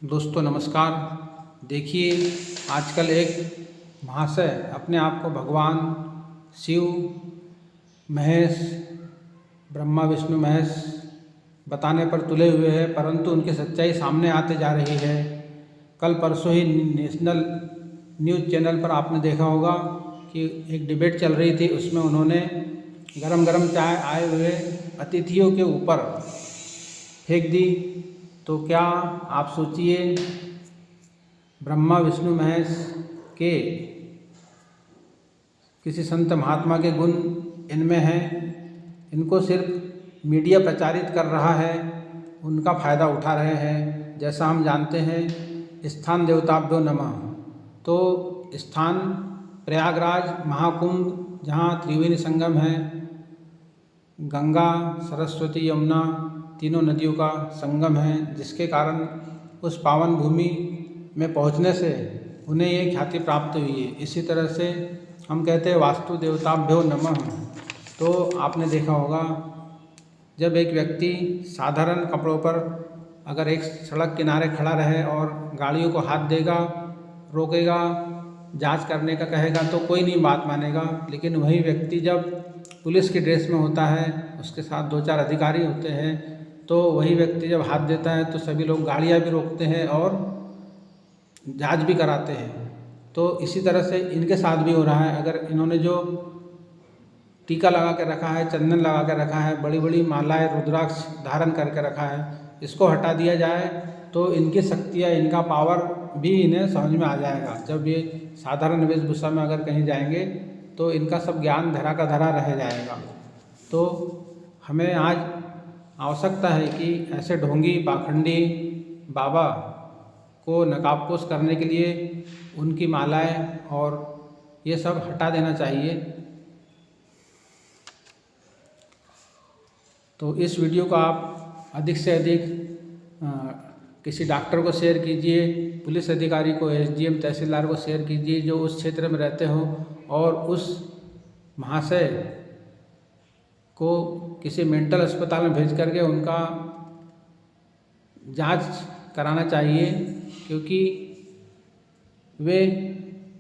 दोस्तों नमस्कार। देखिए, आजकल एक महाशय अपने आप को भगवान शिव, महेश, ब्रह्मा विष्णु महेश बताने पर तुले हुए हैं, परंतु उनकी सच्चाई सामने आते जा रही है। कल परसों ही नेशनल न्यूज़ चैनल पर आपने देखा होगा कि एक डिबेट चल रही थी। उसमें उन्होंने गरम गरम चाय आए हुए अतिथियों के ऊपर फेंक दी। तो क्या आप सोचिए, ब्रह्मा विष्णु महेश के किसी संत महात्मा के गुण इनमें हैं, इनको सिर्फ मीडिया प्रचारित कर रहा है, उनका फ़ायदा उठा रहे हैं। जैसा हम जानते हैं, स्थान देवताभ्यो नमः। तो स्थान प्रयागराज महाकुंभ, जहाँ त्रिवेणी संगम है, गंगा सरस्वती यमुना तीनों नदियों का संगम है, जिसके कारण उस पावन भूमि में पहुँचने से उन्हें ये ख्याति प्राप्त हुई है। इसी तरह से हम कहते हैं वास्तु देवताभ्यो नमः। तो आपने देखा होगा, जब एक व्यक्ति साधारण कपड़ों पर अगर एक सड़क किनारे खड़ा रहे और गाड़ियों को हाथ देगा, रोकेगा, जांच करने का कहेगा, तो कोई नहीं बात मानेगा। लेकिन वही व्यक्ति जब पुलिस की ड्रेस में होता है, उसके साथ 2-4 अधिकारी होते हैं, तो वही व्यक्ति जब हाथ देता है तो सभी लोग गाड़ियाँ भी रोकते हैं और जांच भी कराते हैं। तो इसी तरह से इनके साथ भी हो रहा है। अगर इन्होंने जो टीका लगा के रखा है, चंदन लगा के रखा है, बड़ी बड़ी मालाएं रुद्राक्ष धारण करके रखा है, इसको हटा दिया जाए तो इनकी शक्तियाँ, इनका पावर भी इन्हें समझ में आ जाएगा। जब ये साधारण वेशभूषा में अगर कहीं जाएंगे तो इनका सब ज्ञान धरा का धरा रह जाएगा। तो हमें आज आवश्यकता है कि ऐसे ढोंगी पाखंडी बाबा को नकाबपोश करने के लिए उनकी मालाएं और ये सब हटा देना चाहिए। तो इस वीडियो को आप अधिक से अधिक किसी डॉक्टर को शेयर कीजिए, पुलिस अधिकारी को, एसडीएम तहसीलदार को शेयर कीजिए जो उस क्षेत्र में रहते हो, और उस महाशय को किसी मेंटल अस्पताल में भेज करके उनका जांच कराना चाहिए, क्योंकि वे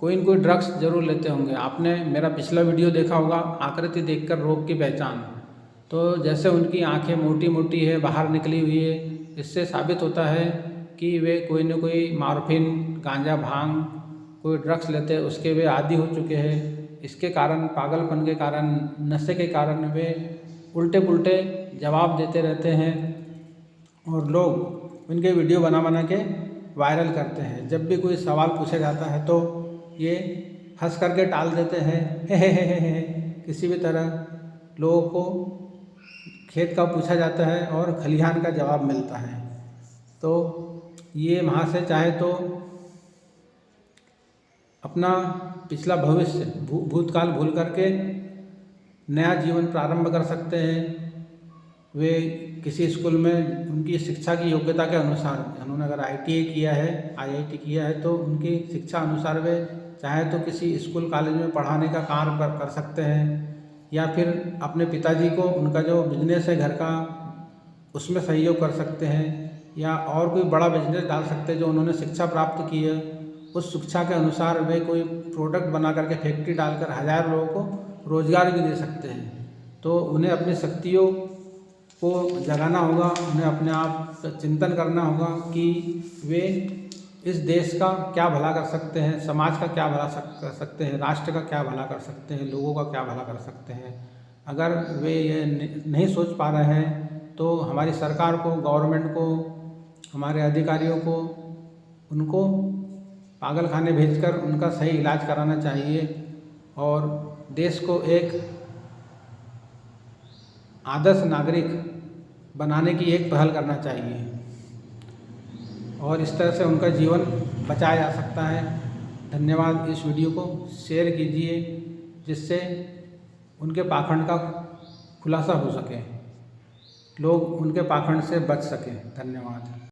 कोई न कोई ड्रग्स ज़रूर लेते होंगे। आपने मेरा पिछला वीडियो देखा होगा, आकृति देखकर रोग की पहचान। तो जैसे उनकी आंखें मोटी मोटी है, बाहर निकली हुई है, इससे साबित होता है कि वे कोई न कोई मॉर्फिन, गांजा, भांग, कोई ड्रग्स लेते हैं, उसके वे आदी हो चुके हैं। इसके कारण, पागलपन के कारण, नशे के कारण वे उल्टे पुल्टे जवाब देते रहते हैं और लोग उनके वीडियो बना बना के वायरल करते हैं। जब भी कोई सवाल पूछा जाता है तो ये हंस करके टाल देते हैं, हे। किसी भी तरह लोगों को खेत का पूछा जाता है और खलिहान का जवाब मिलता है। तो ये महाशय चाहे तो अपना पिछला भविष्य, भूतकाल भूल करके नया जीवन प्रारंभ कर सकते हैं। वे किसी स्कूल में उनकी शिक्षा की योग्यता के अनुसार, उन्होंने अगर ITA किया है, IIT किया है, तो उनकी शिक्षा अनुसार वे चाहे तो किसी स्कूल कॉलेज में पढ़ाने का कार्य कर सकते हैं, या फिर अपने पिताजी को उनका जो बिजनेस है घर का, उसमें सहयोग कर सकते हैं, या और कोई बड़ा बिजनेस डाल सकते हैं जो उन्होंने शिक्षा प्राप्त की है। उस शिक्षा के अनुसार वे कोई प्रोडक्ट बना करके फैक्ट्री डालकर 1000 लोगों को रोज़गार भी दे सकते हैं। तो उन्हें अपनी शक्तियों को जगाना होगा, उन्हें अपने आप चिंतन करना होगा कि वे इस देश का क्या भला कर सकते हैं, समाज का क्या भला कर सकते हैं, राष्ट्र का क्या भला कर सकते हैं, लोगों का क्या भला कर सकते हैं। अगर वे ये नहीं सोच पा रहे हैं तो हमारी सरकार को, गवर्नमेंट को, हमारे अधिकारियों को, उनको पागल खाने भेजकर उनका सही इलाज कराना चाहिए और देश को एक आदर्श नागरिक बनाने की एक पहल करना चाहिए, और इस तरह से उनका जीवन बचाया जा सकता है। धन्यवाद। इस वीडियो को शेयर कीजिए जिससे उनके पाखंड का खुलासा हो सके, लोग उनके पाखंड से बच सकें। धन्यवाद।